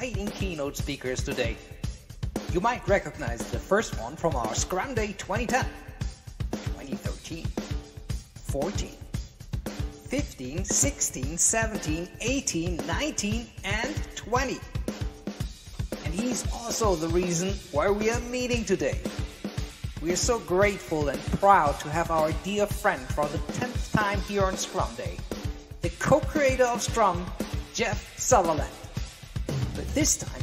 exciting keynote speakers today. You might recognize the first one from our Scrum-Day 2010, 2013, 14, 15, 16, 17, 18, 19, and 20. And he's also the reason why we are meeting today. We are so grateful and proud to have our dear friend for the 10th time here on Scrum-Day, the co-creator of Scrum, Jeff Sutherland. But this time,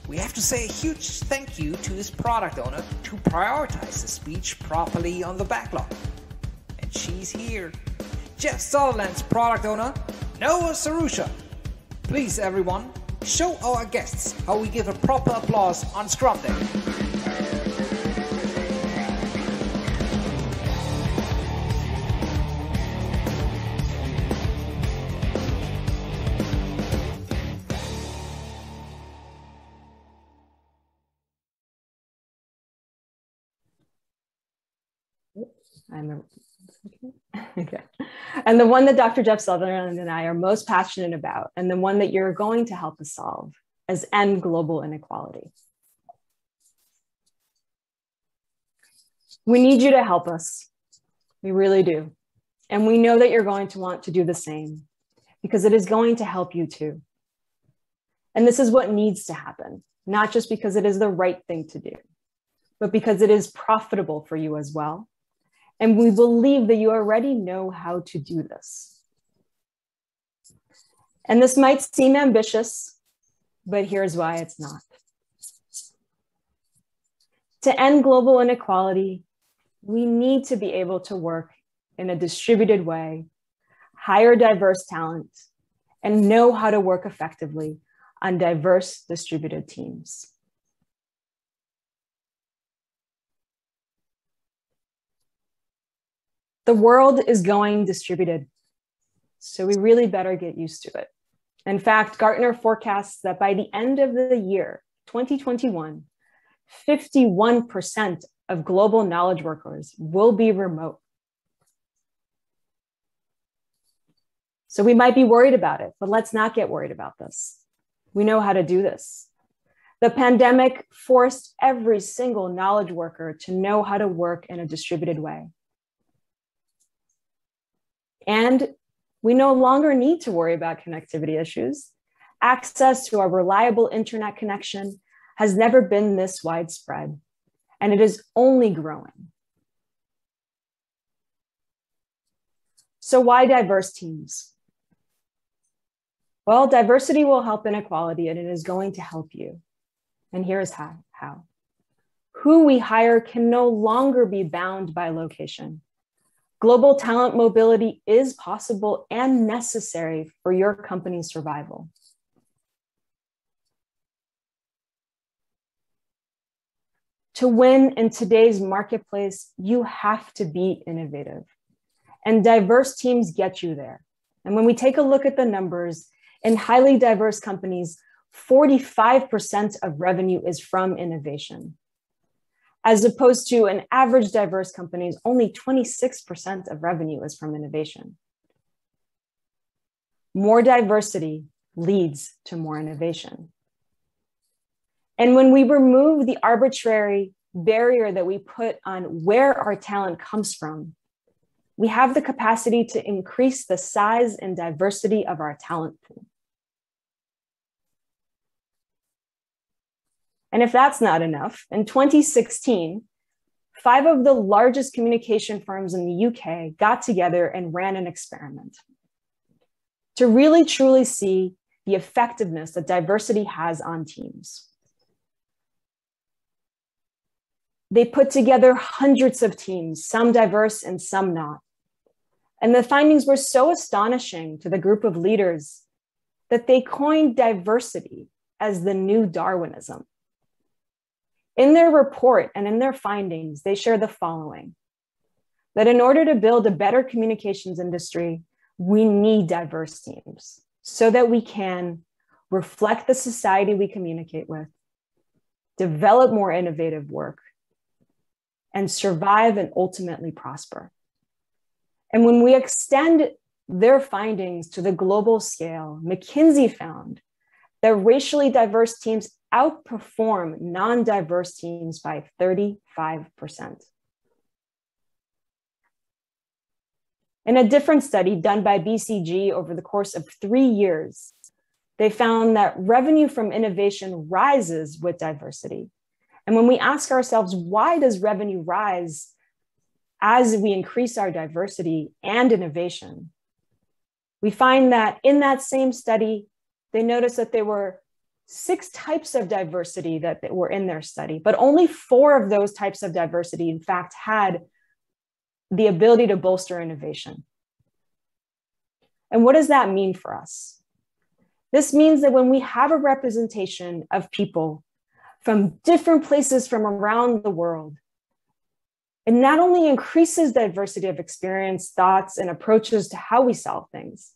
we have to say a huge thank you to his product owner to prioritize the speech properly on the backlog. And she's here. Jeff Sutherland's product owner, Sarucia. Please everyone, show our guests how we give a proper applause on Scrum-Day. Okay. And the one that Dr. Jeff Sutherland and I are most passionate about, and the one that you're going to help us solve, is end global inequality. We need you to help us. We really do. And we know that you're going to want to do the same because it is going to help you too. And this is what needs to happen, not just because it is the right thing to do, but because it is profitable for you as well. And we believe that you already know how to do this. And this might seem ambitious, but here's why it's not. To end global inequality, we need to be able to work in a distributed way, hire diverse talent, and know how to work effectively on diverse distributed teams. The world is going distributed, so we really better get used to it. In fact, Gartner forecasts that by the end of the year, 2021, 51% of global knowledge workers will be remote. So we might be worried about it, but let's not get worried about this. We know how to do this. The pandemic forced every single knowledge worker to know how to work in a distributed way. And we no longer need to worry about connectivity issues. Access to a reliable internet connection has never been this widespread, and it is only growing. So why diverse teams? Well, diversity will help inequality, and it is going to help you. And here's how. Who we hire can no longer be bound by location. Global talent mobility is possible and necessary for your company's survival. To win in today's marketplace, you have to be innovative. And diverse teams get you there. And when we take a look at the numbers, in highly diverse companies, 45% of revenue is from innovation. As opposed to an average diverse companies, only 26% of revenue is from innovation. More diversity leads to more innovation. And when we remove the arbitrary barrier that we put on where our talent comes from, we have the capacity to increase the size and diversity of our talent pool. And if that's not enough, in 2016, 5 of the largest communication firms in the UK got together and ran an experiment to really truly see the effectiveness that diversity has on teams. They put together hundreds of teams, some diverse and some not. And the findings were so astonishing to the group of leaders that they coined diversity as the new Darwinism. In their report and in their findings, they share the following: that in order to build a better communications industry, we need diverse teams so that we can reflect the society we communicate with, develop more innovative work, and survive and ultimately prosper. And when we extend their findings to the global scale, McKinsey found that racially diverse teams outperform non-diverse teams by 35%. In a different study done by BCG over the course of 3 years, they found that revenue from innovation rises with diversity. And when we ask ourselves, why does revenue rise as we increase our diversity and innovation? We find that in that same study, they noticed that there were 6 types of diversity that were in their study, but only 4 of those types of diversity, in fact, had the ability to bolster innovation. And what does that mean for us? This means that when we have a representation of people from different places from around the world, it not only increases diversity of experience, thoughts, and approaches to how we solve things,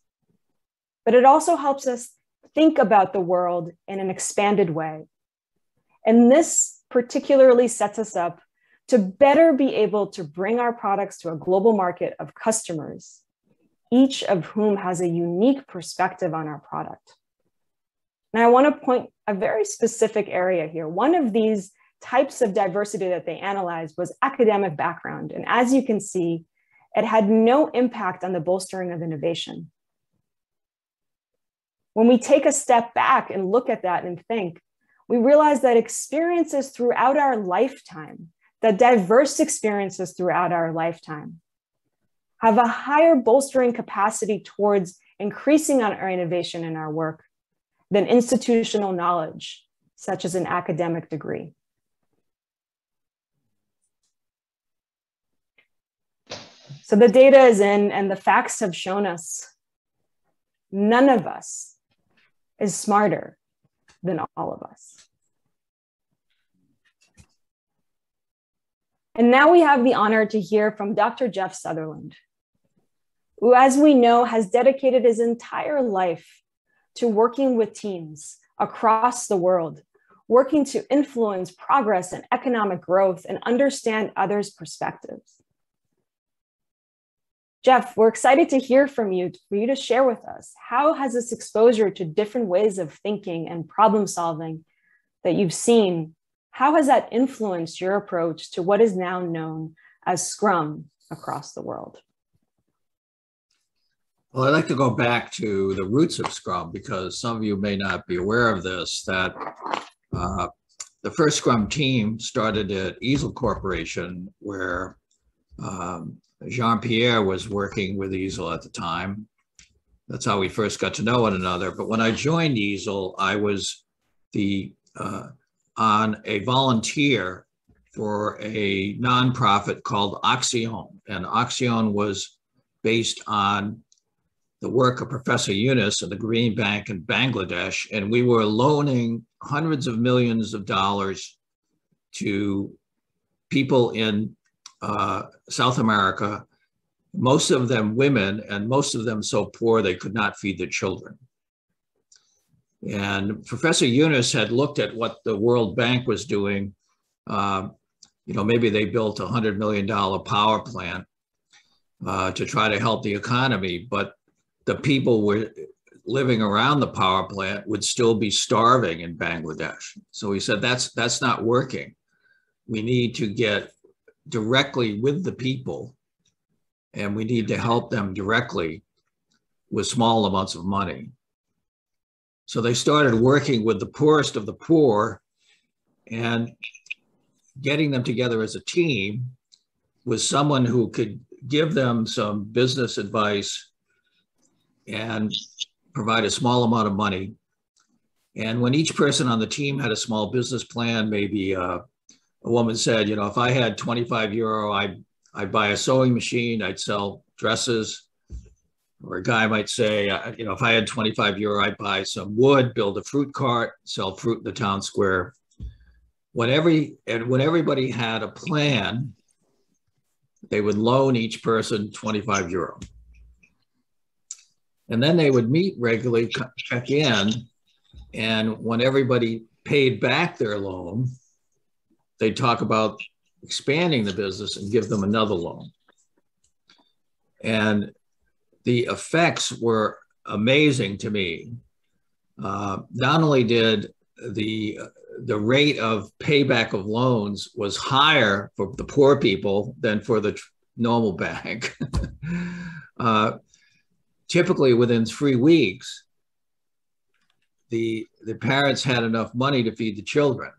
but it also helps us think about the world in an expanded way. And this particularly sets us up to better be able to bring our products to a global market of customers, each of whom has a unique perspective on our product. Now, I want to point a very specific area here. One of these types of diversity that they analyzed was academic background. And as you can see, it had no impact on the bolstering of innovation. When we take a step back and look at that and think, we realize that experiences throughout our lifetime, that diverse experiences throughout our lifetime, have a higher bolstering capacity towards increasing on our innovation in our work than institutional knowledge, such as an academic degree. So the data is in, and the facts have shown us none of us is smarter than all of us. And now we have the honor to hear from Dr. Jeff Sutherland, who, as we know, has dedicated his entire life to working with teams across the world, working to influence progress and economic growth and understand others' perspectives. Jeff, we're excited to hear from you, for you to share with us, how has this exposure to different ways of thinking and problem solving that you've seen, how has that influenced your approach to what is now known as Scrum across the world? Well, I'd like to go back to the roots of Scrum, because some of you may not be aware of this, that the first Scrum team started at Easel Corporation, where Jean-Pierre was working with Easel at the time. That's how we first got to know one another. But when I joined Easel, I was on a volunteer for a nonprofit called Oxyon. And Oxyon was based on the work of Professor Yunus of the Green Bank in Bangladesh. And we were loaning hundreds of millions of dollars to people in South America, most of them women, and most of them so poor they could not feed their children. And Professor Yunus had looked at what the World Bank was doing. Maybe they built a $100 million power plant to try to help the economy, but the people were living around the power plant would still be starving in Bangladesh. So he said, that's not working. We need to get directly with the people, and we need to help them directly with small amounts of money. So they started working with the poorest of the poor and getting them together as a team with someone who could give them some business advice and provide a small amount of money. And when each person on the team had a small business plan, maybe a woman said, if I had 25 euro, I'd buy a sewing machine, I'd sell dresses. Or a guy might say, if I had 25 euro, I'd buy some wood, build a fruit cart, sell fruit in the town square. When everybody had a plan, they would loan each person 25 euro. And then they would meet regularly, check in, and when everybody paid back their loan, they'd talk about expanding the business and give them another loan. And the effects were amazing to me. not only did the rate of payback of loans was higher for the poor people than for the normal bank. Typically within 3 weeks, the parents had enough money to feed the children.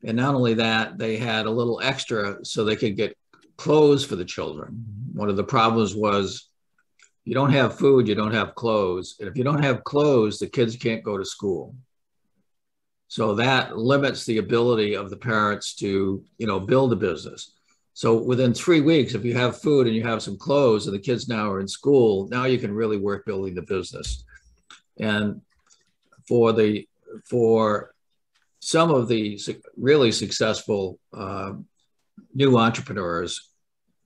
And not only that, they had a little extra so they could get clothes for the children. One of the problems was you don't have food, you don't have clothes. And if you don't have clothes, the kids can't go to school. So that limits the ability of the parents to, build a business. So within 3 weeks, if you have food and you have some clothes and the kids now are in school, now you can really work building the business. And for some of the really successful new entrepreneurs,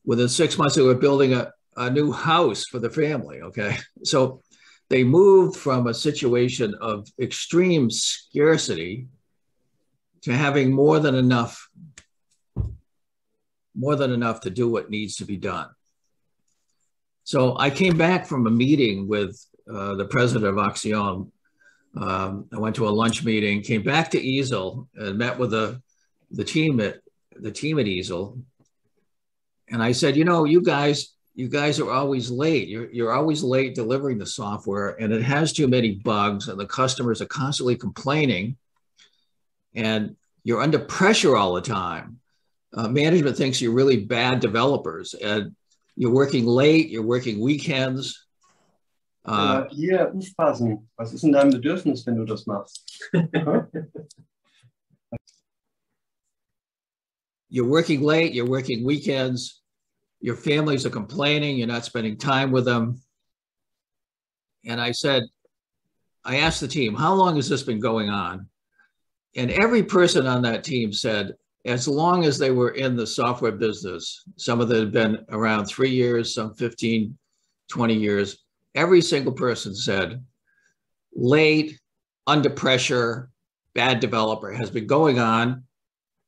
within 6 months, they were building a new house for the family, okay? So they moved from a situation of extreme scarcity to having more than enough to do what needs to be done. So I came back from a meeting with the president of Axion. I went to a lunch meeting, came back to Easel and met with the team at Easel. And I said, you guys are always late. You're always late delivering the software, and it has too many bugs, and the customers are constantly complaining, and you're under pressure all the time. Management thinks you're really bad developers, and you're working late, you're working weekends. Hier aufpassen. Was ist denn dein Bedürfnis, wenn du das machst? You're working late, you're working weekends, your families are complaining, you're not spending time with them. And I asked the team, how long has this been going on? And every person on that team said, as long as they were in the software business, some of them had been around 3 years, some 15, 20 years, every single person said, late, under pressure, bad developer has been going on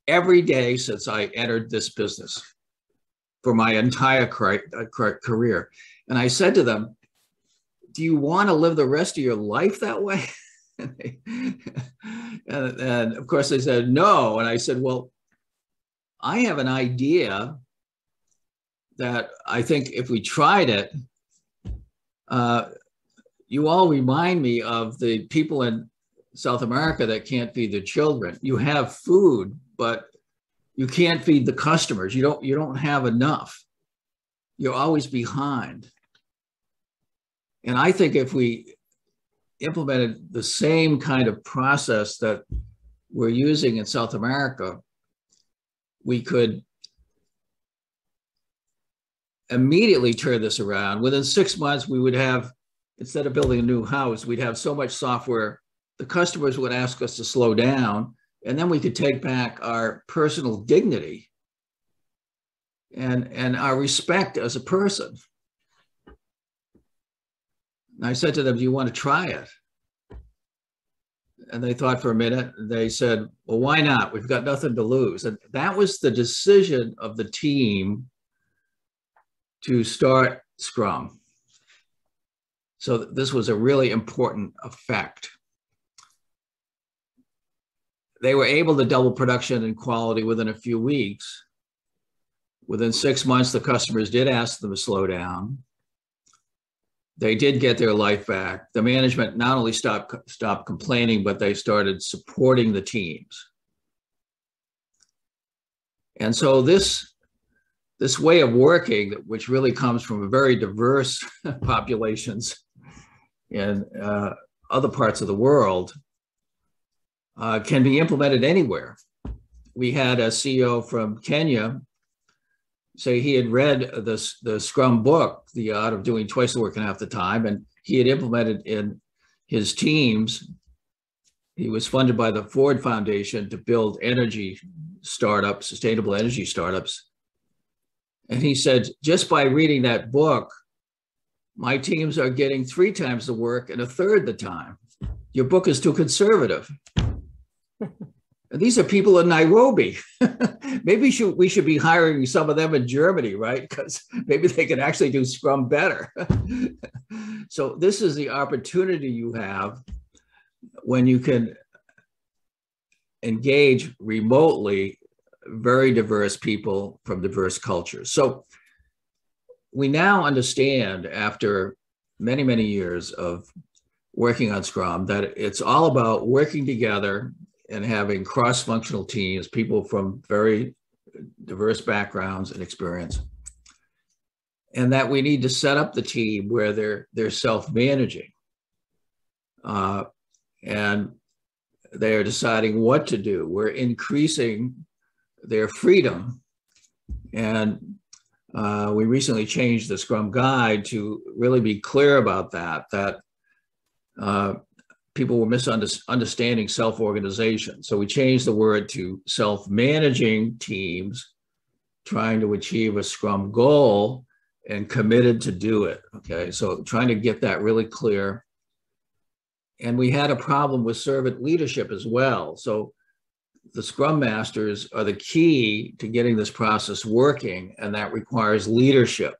every day since I entered this business for my entire career. And I said to them, do you want to live the rest of your life that way? and of course they said no. And I said, well, I have an idea that I think if we tried it, you all remind me of the people in South America that can't feed their children. You have food, but you can't feed the customers. You don't have enough. You're always behind. And I think if we implemented the same kind of process that we're using in South America, we could immediately turn this around. Within 6 months, we would have, instead of building a new house, we'd have so much software, the customers would ask us to slow down, and then we could take back our personal dignity and our respect as a person. And I said to them, do you want to try it? And they thought for a minute. They said, well, why not? We've got nothing to lose. And that was the decision of the team to start Scrum. So this was a really important effect. They were able to double production and quality within a few weeks. Within 6 months, the customers did ask them to slow down. They did get their life back. The management not only stopped complaining, but they started supporting the teams. And so this way of working, which really comes from very diverse populations in other parts of the world, can be implemented anywhere. We had a CEO from Kenya say he had read the Scrum book, The Art of Doing Twice the Work in Half the Time, and he had implemented in his teams. He was funded by the Ford Foundation to build energy startups, sustainable energy startups. And he said, just by reading that book, my teams are getting 3 times the work in 1/3 the time. Your book is too conservative. And these are people in Nairobi. Maybe we should be hiring some of them in Germany, right? Because maybe they can actually do Scrum better. So this is the opportunity you have when you can engage remotely very diverse people from diverse cultures. So we now understand, after many, many years of working on Scrum, that it's all about working together and having cross-functional teams, people from very diverse backgrounds and experience, and that we need to set up the team where they're self-managing, and they are deciding what to do. We're increasing their freedom, and we recently changed the Scrum Guide to really be clear about that people were misunderstanding self-organization. So we changed the word to self-managing teams trying to achieve a Scrum goal and committed to do it, okay? So trying to get that really clear. And we had a problem with servant leadership as well. So the Scrum Masters are the key to getting this process working, and that requires leadership.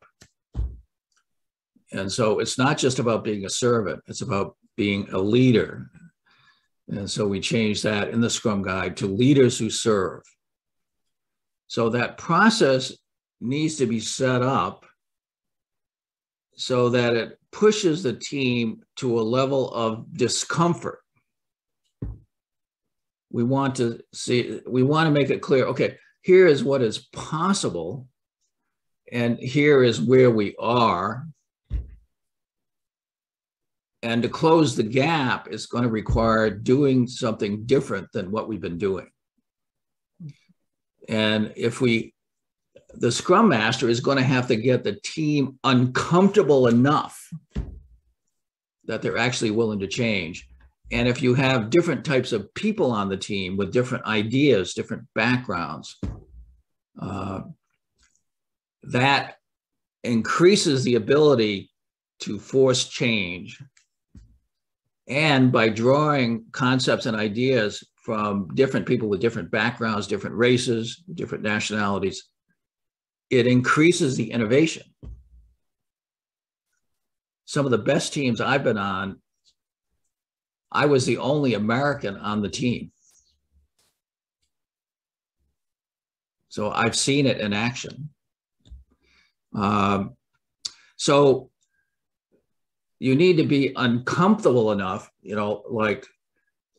And so it's not just about being a servant, it's about being a leader. And so we changed that in the Scrum Guide to leaders who serve. So that process needs to be set up so that it pushes the team to a level of discomfort. We want to make it clear, okay, here is what is possible, and here is where we are. And to close the gap is going to require doing something different than what we've been doing. And the Scrum Master is going to have to get the team uncomfortable enough that they're actually willing to change. And if you have different types of people on the team with different ideas, different backgrounds, that increases the ability to force change. And by drawing concepts and ideas from different people with different backgrounds, different races, different nationalities, it increases the innovation. Some of the best teams I've been on, I was the only American on the team. So I've seen it in action. So you need to be uncomfortable enough, like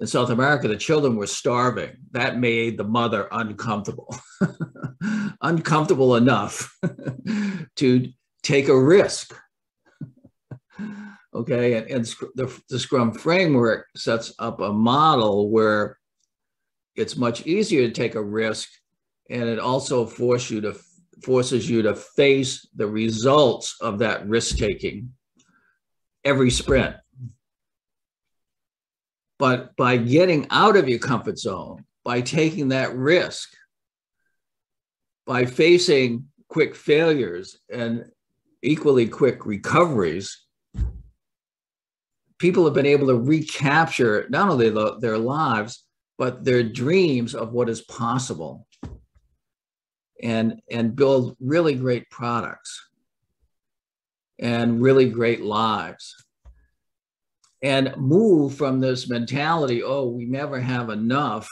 in South America, the children were starving. That made the mother uncomfortable, uncomfortable enough to take a risk. Okay, and the Scrum framework sets up a model where it's much easier to take a risk, and it also forces you to face the results of that risk-taking every sprint. But by getting out of your comfort zone, by taking that risk, by facing quick failures and equally quick recoveries, people have been able to recapture not only their lives, but their dreams of what is possible, and build really great products and really great lives, and move from this mentality, oh, we never have enough,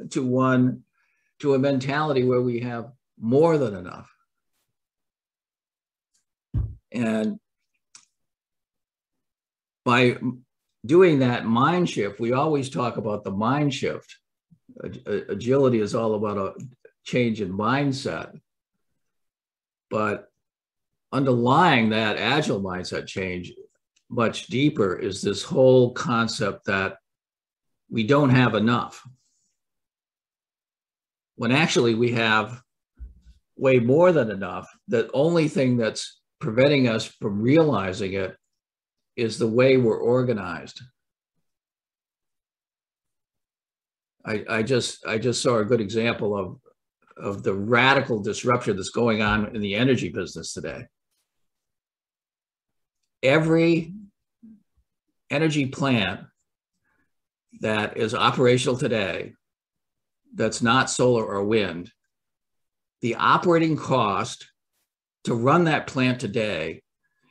to a mentality where we have more than enough. And by doing that mind shift, we always talk about the mind shift. Agility is all about a change in mindset. But underlying that agile mindset change, much deeper, is this whole concept that we don't have enough, when actually we have way more than enough. The only thing that's preventing us from realizing it is the way we're organized. I just saw a good example of the radical disruption that's going on in the energy business today. Every energy plant that is operational today that's not solar or wind, the operating cost to run that plant today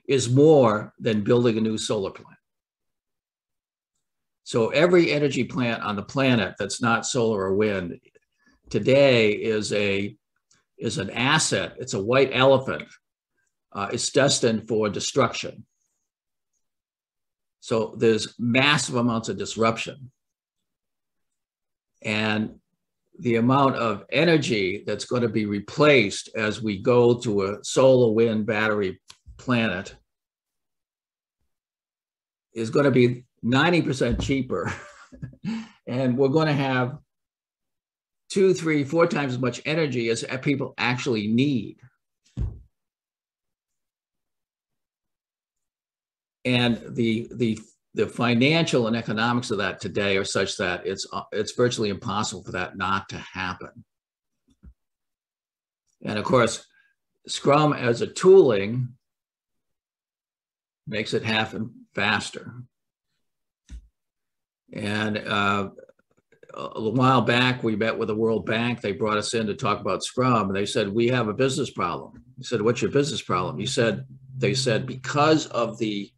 is more than building a new solar plant. So every energy plant on the planet that's not solar or wind today is an asset. It's a white elephant. It's destined for destruction. So there's massive amounts of disruption. And the amount of energy that's going to be replaced as we go to a solar wind battery planet is going to be 90% cheaper. And we're going to have 2, 3, 4 times as much energy as people actually need. And the financial and economics of that today are such that it's virtually impossible for that not to happen. And of course, Scrum as a tooling makes it happen faster. And a while back, we met with the World Bank. They brought us in to talk about Scrum, and they said, we have a business problem. We said, what's your business problem? They said, because of the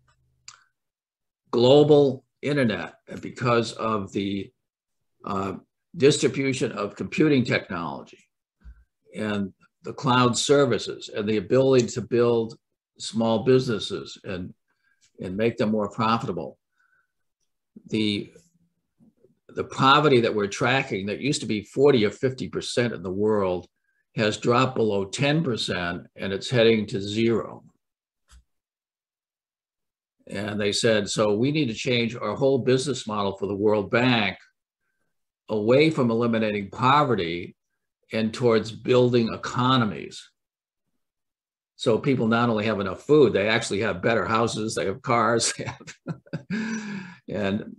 global internet and because of the distribution of computing technology and the cloud services and the ability to build small businesses and make them more profitable, the poverty that we're tracking that used to be 40 or 50% in the world has dropped below 10%, and it's heading to 0. And they said, so we need to change our whole business model for the World Bank away from eliminating poverty and towards building economies. So people not only have enough food, they actually have better houses, they have cars, and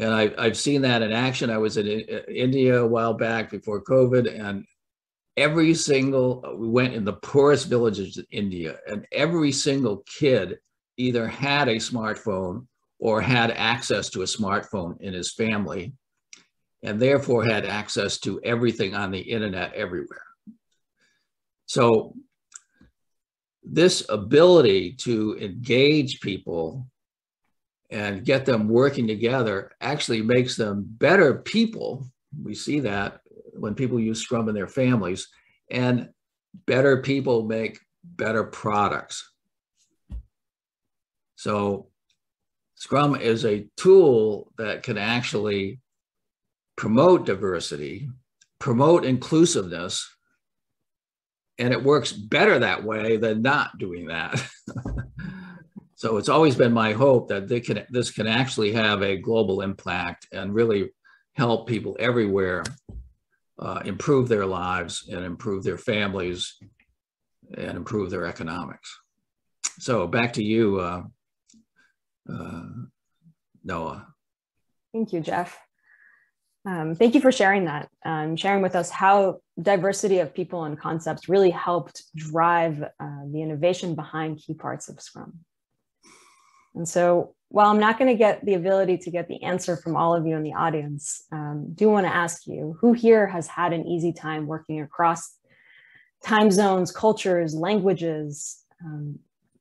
I've seen that in action. I was in India a while back before COVID, and we went in the poorest villages in India, and every single kid either had a smartphone or had access to a smartphone in his family, and therefore had access to everything on the internet everywhere. So this ability to engage people and get them working together actually makes them better people. We see that when people use Scrum in their families, and better people make better products. So Scrum is a tool that can actually promote diversity, promote inclusiveness, and it works better that way than not doing that. So it's always been my hope that this can actually have a global impact and really help people everywhere improve their lives and improve their families and improve their economics. So back to you, Noah. Thank you, Jeff. Thank you for sharing that, sharing with us how diversity of people and concepts really helped drive the innovation behind key parts of Scrum. And so while I'm not going to get the ability to get the answer from all of you in the audience, do want to ask you, who here has had an easy time working across time zones, cultures, languages?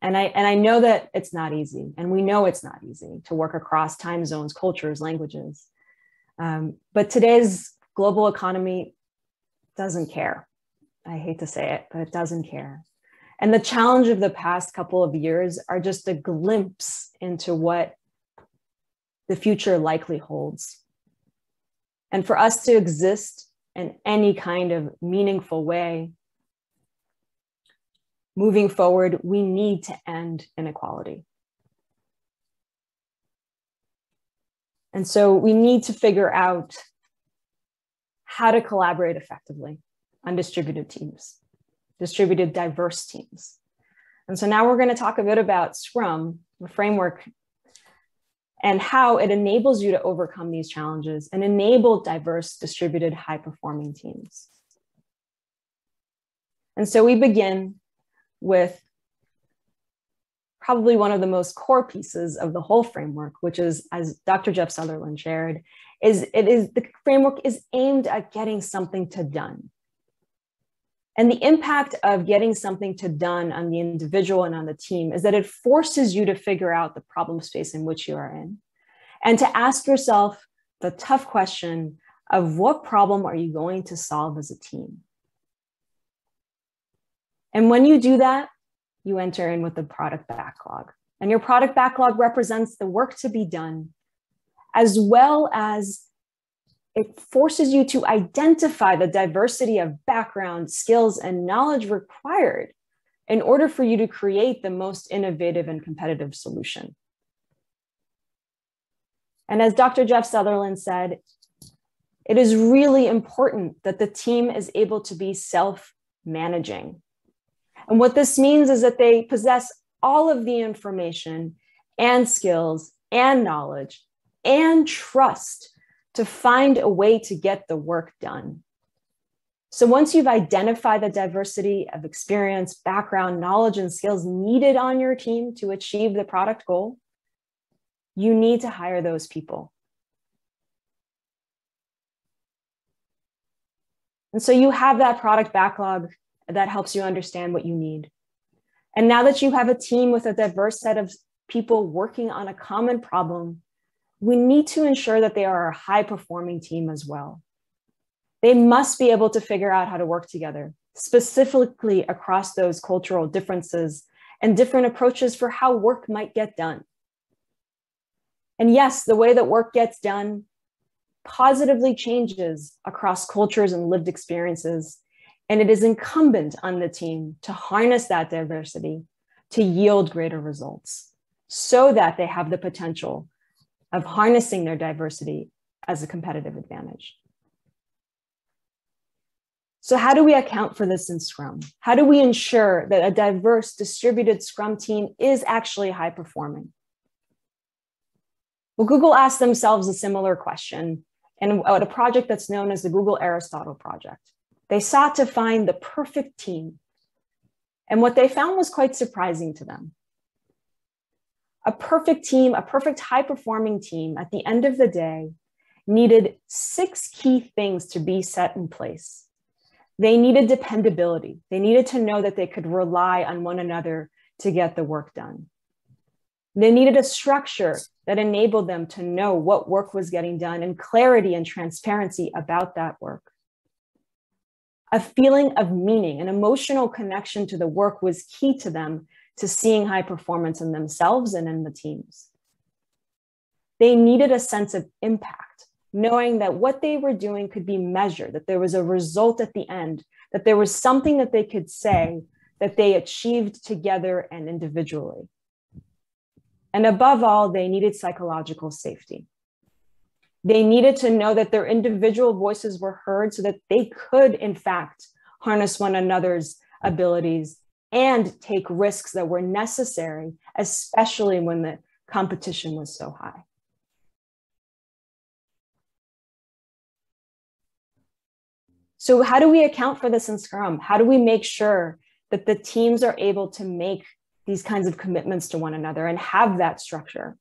And I know that it's not easy, and we know it's not easy to work across time zones, cultures, languages. But today's global economy doesn't care. I hate to say it, but it doesn't care. And the challenge of the past couple of years are just a glimpse into what the future likely holds. And for us to exist in any kind of meaningful way, moving forward, we need to end inequality. And so we need to figure out how to collaborate effectively on distributed teams, distributed diverse teams. And so now we're going to talk a bit about Scrum, the framework, and how it enables you to overcome these challenges and enable diverse, distributed, high-performing teams. And so we begin with probably one of the most core pieces of the whole framework, which is, as Dr. Jeff Sutherland shared, the framework is aimed at getting something to done. And the impact of getting something to done on the individual and on the team is that it forces you to figure out the problem space in which you are in. and to ask yourself the tough question of what problem are you going to solve as a team? And when you do that, you enter in with the product backlog. And your product backlog represents the work to be done, as well as it forces you to identify the diversity of background, skills, and knowledge required in order for you to create the most innovative and competitive solution. And as Dr. Jeff Sutherland said, it is really important that the team is able to be self-managing. And what this means is that they possess all of the information and skills and knowledge and trust to find a way to get the work done. So once you've identified the diversity of experience, background, knowledge, and skills needed on your team to achieve the product goal, you need to hire those people. And so you have that product backlog that helps you understand what you need. And now that you have a team with a diverse set of people working on a common problem, we need to ensure that they are a high-performing team as well. They must be able to figure out how to work together, specifically across those cultural differences and different approaches for how work might get done. And yes, the way that work gets done positively changes across cultures and lived experiences. And it is incumbent on the team to harness that diversity to yield greater results so that they have the potential of harnessing their diversity as a competitive advantage. So how do we account for this in Scrum? How do we ensure that a diverse, distributed Scrum team is actually high performing? Well, Google asked themselves a similar question in a project that's known as the Google Aristotle Project. They sought to find the perfect team. And what they found was quite surprising to them. A perfect team, a perfect high-performing team at the end of the day needed 6 key things to be set in place. They needed dependability. They needed to know that they could rely on one another to get the work done. They needed a structure that enabled them to know what work was getting done and clarity and transparency about that work. A feeling of meaning, an emotional connection to the work was key to them to seeing high performance in themselves and in the teams. They needed a sense of impact, knowing that what they were doing could be measured, that there was a result at the end, that there was something that they could say that they achieved together and individually. And above all, they needed psychological safety. They needed to know that their individual voices were heard so that they could, in fact, harness one another's abilities and take risks that were necessary, especially when the competition was so high. So how do we account for this in Scrum? How do we make sure that the teams are able to make these kinds of commitments to one another and have that structure?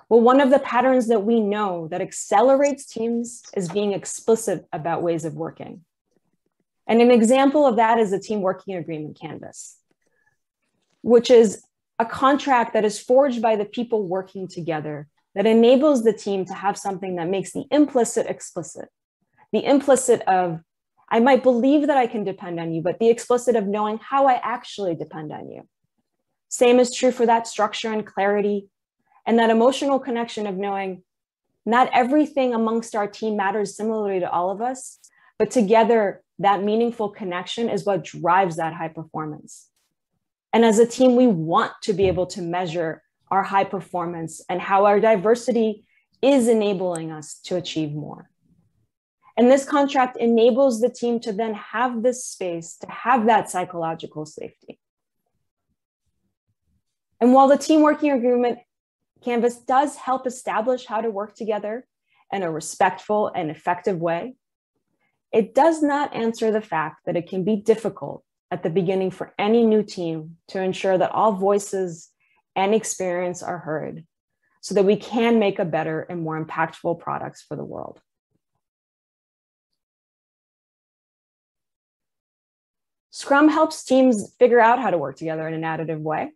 Well, one of the patterns that we know that accelerates teams is being explicit about ways of working. And an example of that is the team working agreement canvas, which is a contract that is forged by the people working together that enables the team to have something that makes the implicit explicit. The implicit of, I might believe that I can depend on you, but the explicit of knowing how I actually depend on you. Same is true for that structure and clarity and that emotional connection of knowing not everything amongst our team matters similarly to all of us, but together that meaningful connection is what drives that high performance. And as a team, we want to be able to measure our high performance and how our diversity is enabling us to achieve more. And this contract enables the team to then have this space to have that psychological safety. And while the team working agreement canvas does help establish how to work together in a respectful and effective way, it does not answer the fact that it can be difficult at the beginning for any new team to ensure that all voices and experience are heard so that we can make a better and more impactful products for the world. Scrum helps teams figure out how to work together in an additive way.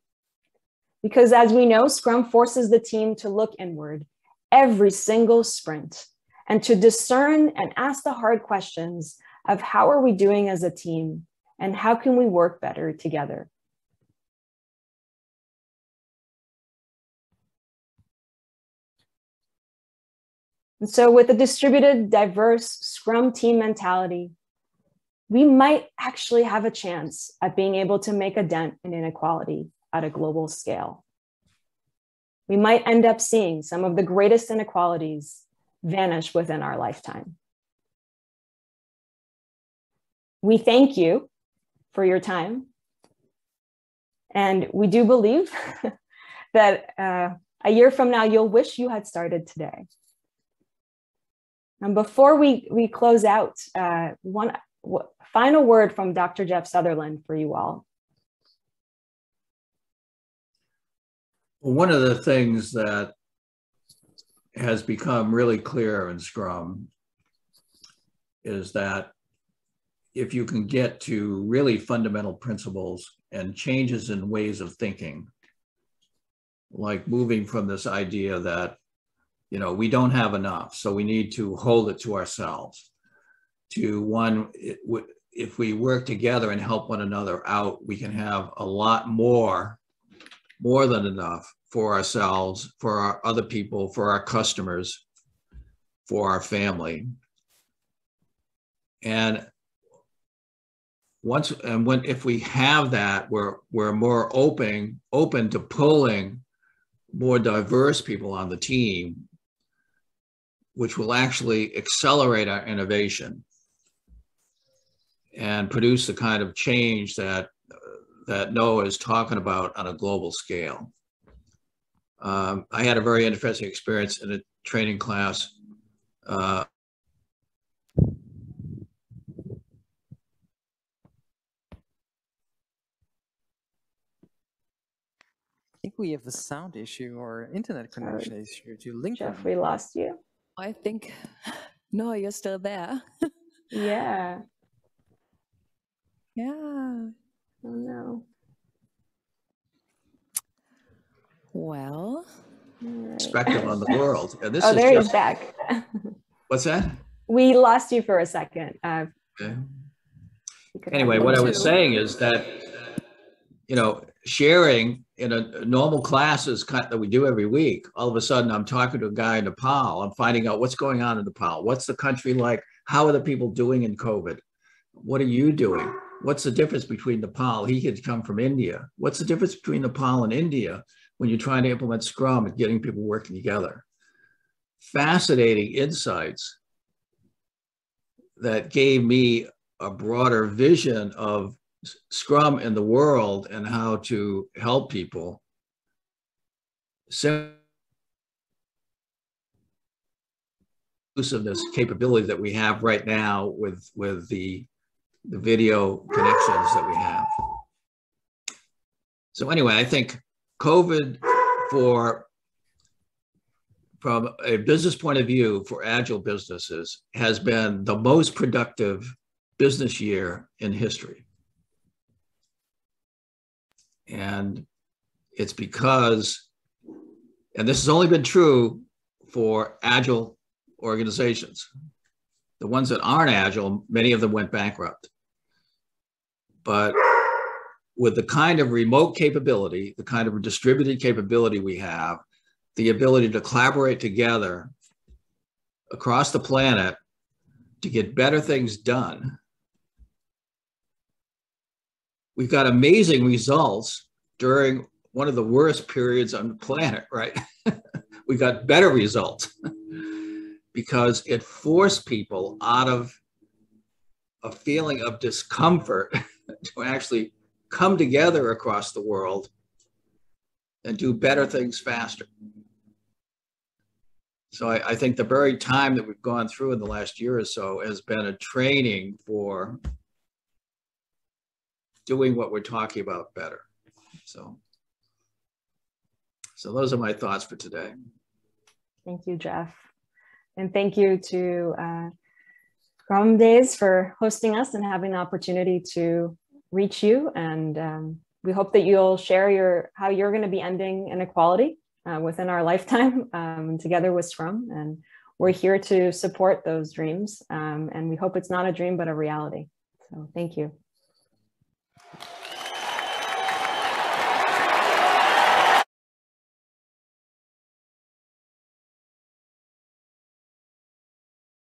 Because as we know, Scrum forces the team to look inward every single sprint, and to discern and ask the hard questions of how are we doing as a team and how can we work better together. And so with a distributed, diverse Scrum team mentality, we might actually have a chance at being able to make a dent in inequality at a global scale. We might end up seeing some of the greatest inequalities vanish within our lifetime. We thank you for your time. And we do believe that a year from now, you'll wish you had started today. And before we close out, one final word from Dr. Jeff Sutherland for you all. One of the things that has become really clear in Scrum is that if you can get to really fundamental principles and changes in ways of thinking, like moving from this idea that, you know, we don't have enough, so we need to hold it to ourselves, to one, if we work together and help one another out, we can have a lot more than enough for ourselves, for our other people, for our customers, for our family. And if we have that, we're more open to pulling more diverse people on the team, which will actually accelerate our innovation and produce the kind of change that Noah is talking about on a global scale. I had a very interesting experience in a training class. I think we have a sound issue or internet connection issue to link. Jeff, we lost you. I think, no, you're still there. Yeah. Yeah. Oh no. Well. Perspective on the world. And this there he's back. What's that? We lost you for a second. Okay. Anyway, what I was saying is that, you know, sharing in a normal classes that we do every week, all of a sudden I'm talking to a guy in Nepal. I'm finding out what's going on in Nepal. What's the country like? How are the people doing in COVID? What are you doing? What's the difference between Nepal? He could come from India. What's the difference between Nepal and India when you're trying to implement Scrum and getting people working together? Fascinating insights that gave me a broader vision of Scrum in the world and how to help people. Inclusiveness capability that we have right now with the video connections that we have. So anyway, I think COVID, from a business point of view for agile businesses, has been the most productive business year in history. And it's because, and this has only been true for agile organizations. The ones that aren't agile, many of them went bankrupt. But with the kind of remote capability, the kind of distributed capability we have, the ability to collaborate together across the planet to get better things done, we've got amazing results during one of the worst periods on the planet, right? We got better results because it forced people out of a feeling of discomfort to actually come together across the world and do better things faster. So I think the very time that we've gone through in the last year or so has been a training for doing what we're talking about better. So those are my thoughts for today. Thank you, Jeff. And thank you to Scrum-Days for hosting us and having the opportunity to reach you. And we hope that you'll share how you're going to be ending inequality within our lifetime together with Scrum. And we're here to support those dreams. And we hope it's not a dream, but a reality. So thank you.